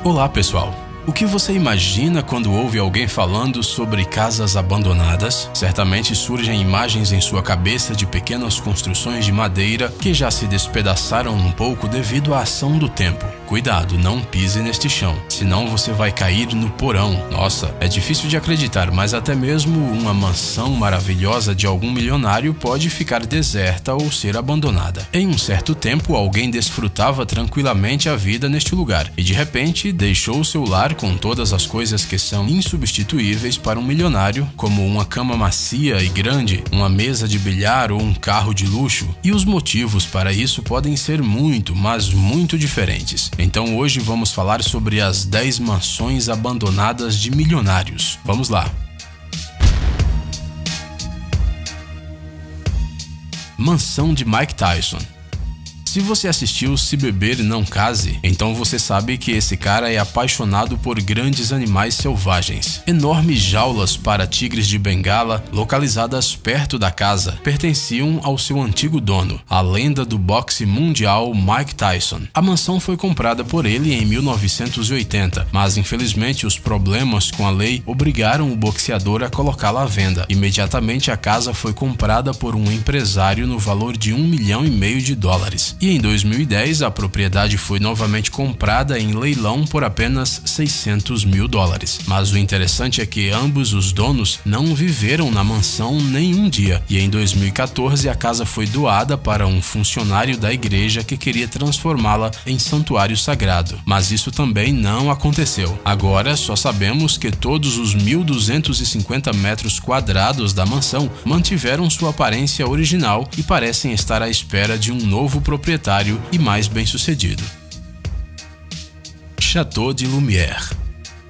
Olá, pessoal! O que você imagina quando ouve alguém falando sobre casas abandonadas? Certamente surgem imagens em sua cabeça de pequenas construções de madeira que já se despedaçaram um pouco devido à ação do tempo. Cuidado, não pise neste chão, senão você vai cair no porão. Nossa, é difícil de acreditar, mas até mesmo uma mansão maravilhosa de algum milionário pode ficar deserta ou ser abandonada. Em um certo tempo, alguém desfrutava tranquilamente a vida neste lugar e de repente deixou seu lar com todas as coisas que são insubstituíveis para um milionário, como uma cama macia e grande, uma mesa de bilhar ou um carro de luxo. E os motivos para isso podem ser muito, mas muito diferentes. Então hoje vamos falar sobre as 10 mansões abandonadas de milionários. Vamos lá! Mansão de Mike Tyson. Se você assistiu Se Beber Não Case, então você sabe que esse cara é apaixonado por grandes animais selvagens. Enormes jaulas para tigres de Bengala, localizadas perto da casa, pertenciam ao seu antigo dono, a lenda do boxe mundial Mike Tyson. A mansão foi comprada por ele em 1980, mas infelizmente os problemas com a lei obrigaram o boxeador a colocá-la à venda. Imediatamente a casa foi comprada por um empresário no valor de $1,5 milhão. E em 2010 a propriedade foi novamente comprada em leilão por apenas $600 mil. Mas o interessante é que ambos os donos não viveram na mansão nenhum dia, e em 2014 a casa foi doada para um funcionário da igreja que queria transformá-la em santuário sagrado. Mas isso também não aconteceu. Agora só sabemos que todos os 1.250 metros quadrados da mansão mantiveram sua aparência original e parecem estar à espera de um novo proprietário e mais bem-sucedido. Château de Lumière.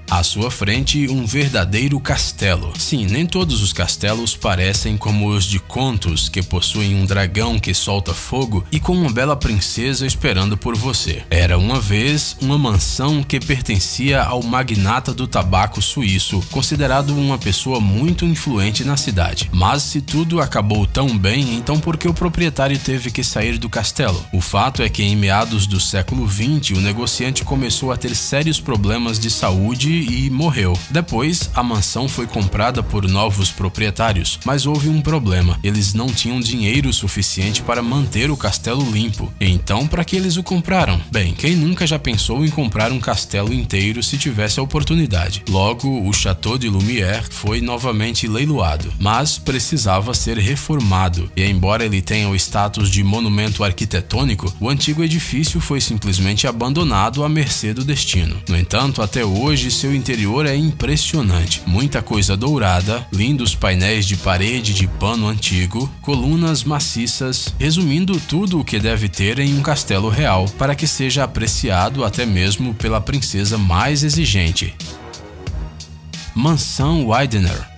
À sua frente, um verdadeiro castelo. Sim, nem todos os castelos parecem como os de contos, que possuem um dragão que solta fogo e com uma bela princesa esperando por você. Era uma vez uma mansão que pertencia ao magnata do tabaco suíço, considerado uma pessoa muito influente na cidade. Mas se tudo acabou tão bem, então por que o proprietário teve que sair do castelo? O fato é que em meados do século XX, o negociante começou a ter sérios problemas de saúde e morreu. Depois, a mansão foi comprada por novos proprietários, mas houve um problema. Eles não tinham dinheiro suficiente para manter o castelo limpo. Então, para que eles o compraram? Bem, quem nunca já pensou em comprar um castelo inteiro se tivesse a oportunidade? Logo, o Château de Lumière foi novamente leiloado, mas precisava ser reformado. E embora ele tenha o status de monumento arquitetônico, o antigo edifício foi simplesmente abandonado à mercê do destino. No entanto, até hoje, seu interior é impressionante. Muita coisa dourada, lindos painéis de parede de pano antigo, colunas maciças, resumindo tudo o que deve ter em um castelo real, para que seja apreciado até mesmo pela princesa mais exigente. Mansão Widener.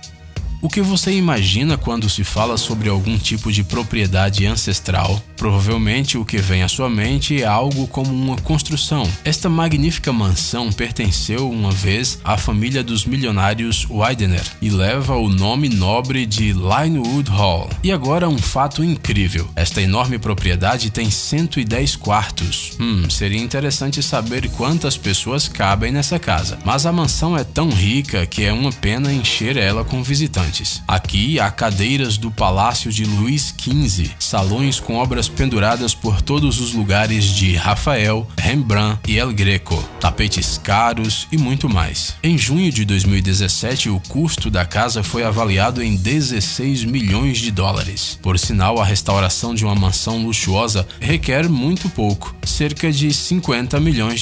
O que você imagina quando se fala sobre algum tipo de propriedade ancestral? Provavelmente o que vem à sua mente é algo como uma construção. Esta magnífica mansão pertenceu uma vez à família dos milionários Widener e leva o nome nobre de Linewood Hall. E agora um fato incrível. Esta enorme propriedade tem 110 quartos. Seria interessante saber quantas pessoas cabem nessa casa. Mas a mansão é tão rica que é uma pena encher ela com visitantes. Aqui há cadeiras do Palácio de Luís XV, salões com obras penduradas por todos os lugares de Rafael, Rembrandt e El Greco, tapetes caros e muito mais. Em junho de 2017, o custo da casa foi avaliado em $16 milhões. Por sinal, a restauração de uma mansão luxuosa requer muito pouco, cerca de $50 milhões.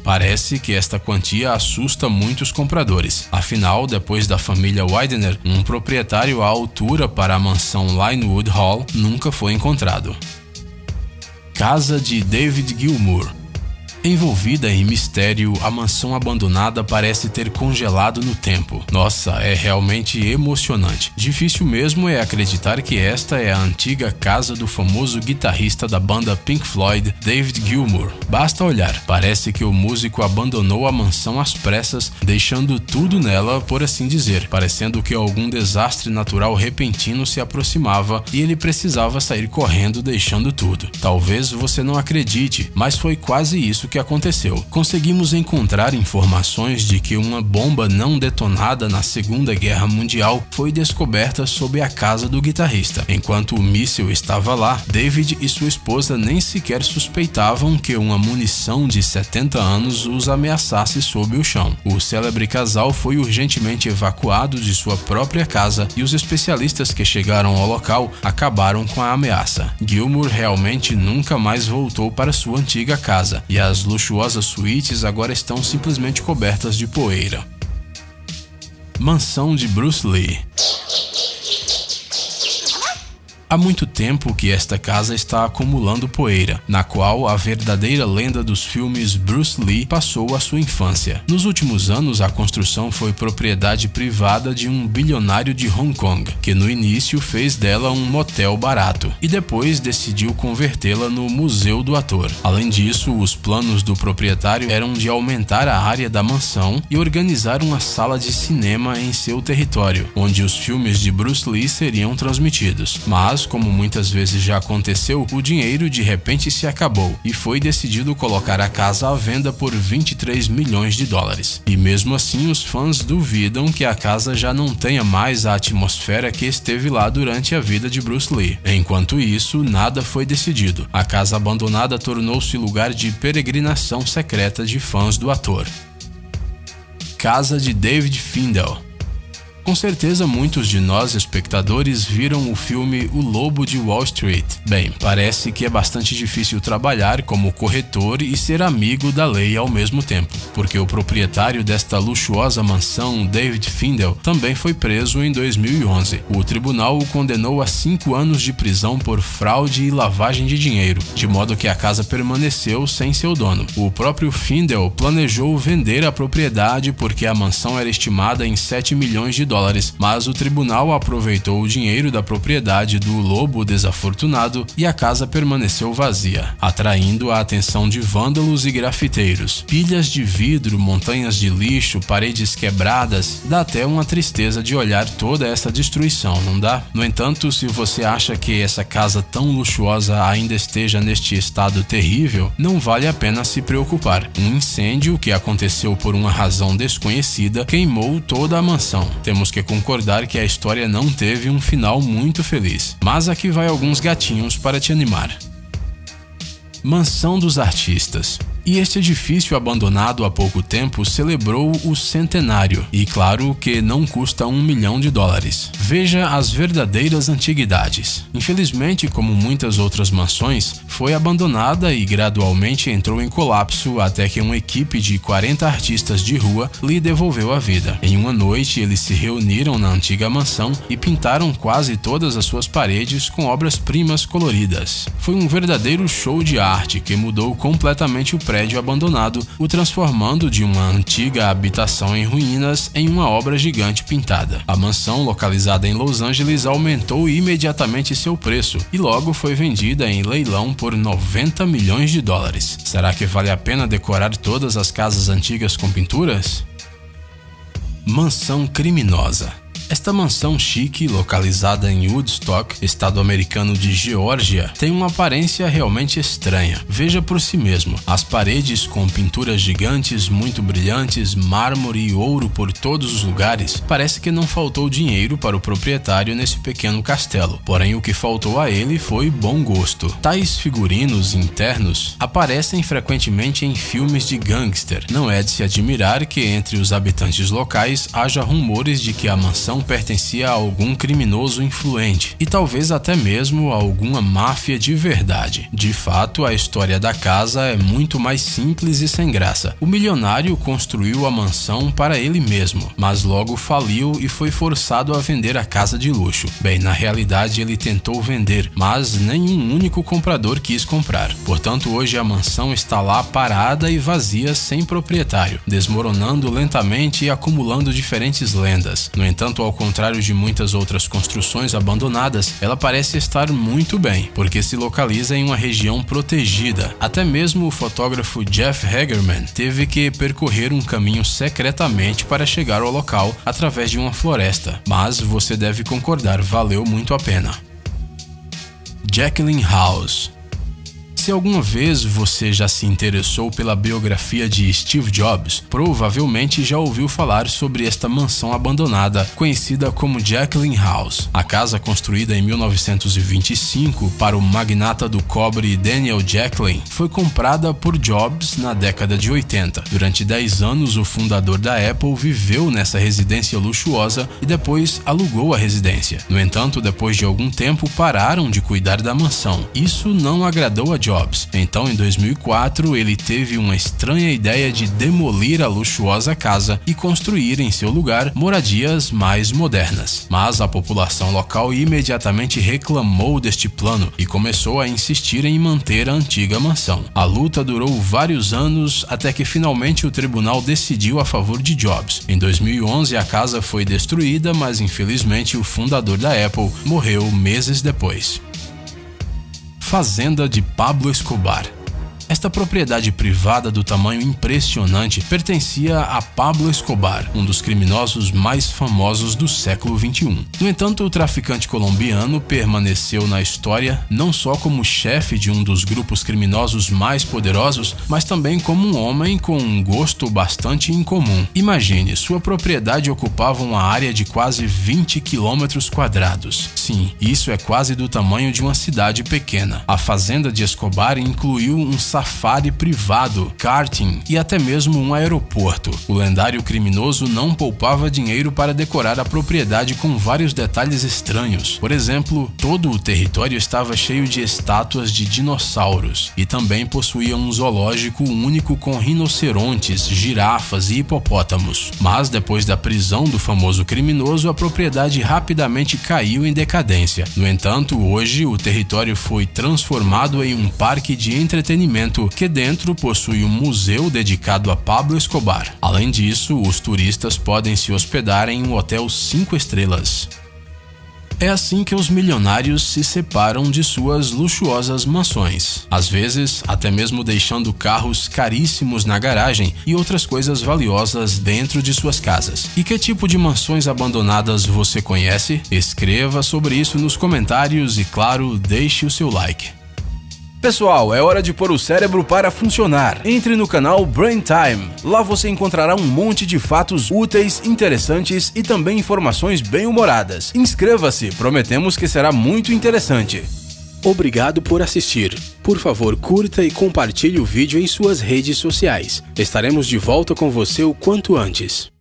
Parece que esta quantia assusta muitos compradores. Afinal, depois da família Widener, um proprietário à altura para a mansão Linewood Hall nunca foi encontrado. Casa de David Gilmour. Envolvida em mistério, a mansão abandonada parece ter congelado no tempo. Nossa, é realmente emocionante. Difícil mesmo é acreditar que esta é a antiga casa do famoso guitarrista da banda Pink Floyd, David Gilmour. Basta olhar, parece que o músico abandonou a mansão às pressas, deixando tudo nela, por assim dizer, parecendo que algum desastre natural repentino se aproximava e ele precisava sair correndo deixando tudo. Talvez você não acredite, mas foi quase isso que aconteceu. Conseguimos encontrar informações de que uma bomba não detonada na Segunda Guerra Mundial foi descoberta sob a casa do guitarrista. Enquanto o míssil estava lá, David e sua esposa nem sequer suspeitavam que uma munição de 70 anos os ameaçasse sob o chão. O célebre casal foi urgentemente evacuado de sua própria casa e os especialistas que chegaram ao local acabaram com a ameaça. Gilmour realmente nunca mais voltou para sua antiga casa e as luxuosas suítes agora estão simplesmente cobertas de poeira. Mansão de Bruce Lee. Há muito tempo que esta casa está acumulando poeira, na qual a verdadeira lenda dos filmes Bruce Lee passou a sua infância. Nos últimos anos, a construção foi propriedade privada de um bilionário de Hong Kong, que no início fez dela um motel barato e depois decidiu convertê-la no Museu do Ator. Além disso, os planos do proprietário eram de aumentar a área da mansão e organizar uma sala de cinema em seu território, onde os filmes de Bruce Lee seriam transmitidos. Mas, como muitas vezes já aconteceu, o dinheiro de repente se acabou e foi decidido colocar a casa à venda por 23 milhões de dólares. E mesmo assim, os fãs duvidam que a casa já não tenha mais a atmosfera que esteve lá durante a vida de Bruce Lee. Enquanto isso, nada foi decidido. A casa abandonada tornou-se lugar de peregrinação secreta de fãs do ator. Casa de David Findel. Com certeza muitos de nós espectadores viram o filme O Lobo de Wall Street. Bem, parece que é bastante difícil trabalhar como corretor e ser amigo da lei ao mesmo tempo, porque o proprietário desta luxuosa mansão, David Findel, também foi preso em 2011. O tribunal o condenou a 5 anos de prisão por fraude e lavagem de dinheiro, de modo que a casa permaneceu sem seu dono. O próprio Findel planejou vender a propriedade porque a mansão era estimada em 7 milhões de dólares, mas o tribunal aproveitou o dinheiro da propriedade do lobo desafortunado e a casa permaneceu vazia, atraindo a atenção de vândalos e grafiteiros. Pilhas de vidro, montanhas de lixo, paredes quebradas, dá até uma tristeza de olhar toda essa destruição, não dá? No entanto, se você acha que essa casa tão luxuosa ainda esteja neste estado terrível, não vale a pena se preocupar. Um incêndio que aconteceu por uma razão desconhecida queimou toda a mansão. Temos que concordar que a história não teve um final muito feliz, mas aqui vai alguns gatinhos para te animar. Mansão dos Artistas. E este edifício abandonado há pouco tempo celebrou o centenário, e claro que não custa $1 milhão. Veja as verdadeiras antiguidades. Infelizmente, como muitas outras mansões, foi abandonada e gradualmente entrou em colapso até que uma equipe de 40 artistas de rua lhe devolveu a vida. Em uma noite, eles se reuniram na antiga mansão e pintaram quase todas as suas paredes com obras-primas coloridas. Foi um verdadeiro show de arte que mudou completamente o prédio abandonado, o transformando de uma antiga habitação em ruínas em uma obra gigante pintada. A mansão, localizada em Los Angeles, aumentou imediatamente seu preço e logo foi vendida em leilão por $90 milhões. Será que vale a pena decorar todas as casas antigas com pinturas? Mansão criminosa. Esta mansão chique, localizada em Woodstock, estado americano de Geórgia, tem uma aparência realmente estranha. Veja por si mesmo. As paredes com pinturas gigantes, muito brilhantes, mármore e ouro por todos os lugares. Parece que não faltou dinheiro para o proprietário nesse pequeno castelo. Porém, o que faltou a ele foi bom gosto. Tais figurinos internos aparecem frequentemente em filmes de gangster. Não é de se admirar que entre os habitantes locais haja rumores de que a mansão pertencia a algum criminoso influente e talvez até mesmo a alguma máfia de verdade. De fato, a história da casa é muito mais simples e sem graça. O milionário construiu a mansão para ele mesmo, mas logo faliu e foi forçado a vender a casa de luxo. Bem, na realidade ele tentou vender, mas nenhum único comprador quis comprar. Portanto, hoje a mansão está lá parada e vazia sem proprietário, desmoronando lentamente e acumulando diferentes lendas. No entanto, ao contrário de muitas outras construções abandonadas, ela parece estar muito bem, porque se localiza em uma região protegida. Até mesmo o fotógrafo Jeff Hagerman teve que percorrer um caminho secretamente para chegar ao local através de uma floresta, mas você deve concordar, valeu muito a pena. Jacqueline House. Se alguma vez você já se interessou pela biografia de Steve Jobs, provavelmente já ouviu falar sobre esta mansão abandonada, conhecida como Jacqueline House. A casa, construída em 1925 para o magnata do cobre Daniel Jacqueline, foi comprada por Jobs na década de 80. Durante 10 anos, o fundador da Apple viveu nessa residência luxuosa e depois alugou a residência. No entanto, depois de algum tempo, pararam de cuidar da mansão. Isso não agradou a Jobs. Então, em 2004, ele teve uma estranha ideia de demolir a luxuosa casa e construir em seu lugar moradias mais modernas. Mas a população local imediatamente reclamou deste plano e começou a insistir em manter a antiga mansão. A luta durou vários anos até que finalmente o tribunal decidiu a favor de Jobs. Em 2011, a casa foi destruída, mas infelizmente o fundador da Apple morreu meses depois. Fazenda de Pablo Escobar. Esta propriedade privada do tamanho impressionante pertencia a Pablo Escobar, um dos criminosos mais famosos do século XXI. No entanto, o traficante colombiano permaneceu na história não só como chefe de um dos grupos criminosos mais poderosos, mas também como um homem com um gosto bastante incomum. Imagine, sua propriedade ocupava uma área de quase 20 quilômetros quadrados. Sim, isso é quase do tamanho de uma cidade pequena. A fazenda de Escobar incluiu um safari privado, karting e até mesmo um aeroporto. O lendário criminoso não poupava dinheiro para decorar a propriedade com vários detalhes estranhos. Por exemplo, todo o território estava cheio de estátuas de dinossauros e também possuía um zoológico único com rinocerontes, girafas e hipopótamos. Mas depois da prisão do famoso criminoso, a propriedade rapidamente caiu em decadência. No entanto, hoje o território foi transformado em um parque de entretenimento que dentro possui um museu dedicado a Pablo Escobar. Além disso, os turistas podem se hospedar em um hotel 5 estrelas. É assim que os milionários se separam de suas luxuosas mansões, às vezes até mesmo deixando carros caríssimos na garagem e outras coisas valiosas dentro de suas casas. E que tipo de mansões abandonadas você conhece? Escreva sobre isso nos comentários e, claro, deixe o seu like. Pessoal, é hora de pôr o cérebro para funcionar. Entre no canal Brain Time. Lá você encontrará um monte de fatos úteis, interessantes e também informações bem-humoradas. Inscreva-se, prometemos que será muito interessante. Obrigado por assistir. Por favor, curta e compartilhe o vídeo em suas redes sociais. Estaremos de volta com você o quanto antes.